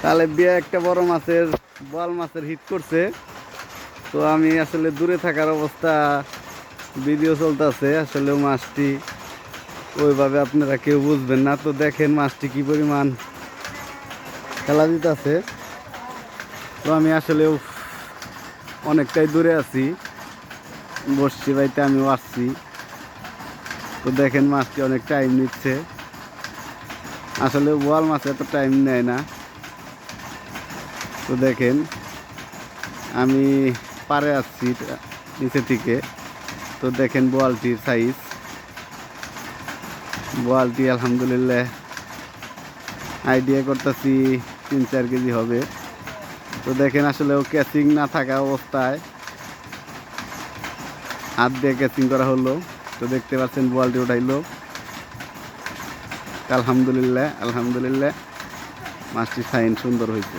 তাহলে বিয়ে একটা বড় মাছের বোয়াল মাছের হিট করছে। তো আমি আসলে দূরে থাকার অবস্থা ভিডিও চলতেছে, আসলে মাছটি ওইভাবে আপনারা কেউ বুঝবেন না। তো দেখেন মাছটি কি পরিমাণ খেলা দিতেছে। তো আমি আসলে অনেকটাই দূরে আছি, বসছি বাড়িতে, আমিও আসছি। তো দেখেন মাছটি অনেক টাইম নিচ্ছে, আসলে বোয়াল মাছ এত টাইম নেয় না। তো দেখেন আমি পারে আসছি নিচে থেকে। তো দেখেন বোয়ালটির সাইজ, বোয়ালটি আলহামদুলিল্লাহ আইডিয়া করতেছি 3-4 কেজি হবে। তো দেখেন আসলে ও ক্যাচিং না থাকা অবস্থায় হাত দিয়ে ক্যাচিং করা হলো। তো দেখতে পাচ্ছেন বোয়ালটি উঠাইলো। আলহামদুলিল্লাহ আলহামদুলিল্লাহ মাছটি সাইন সুন্দর হয়েছে।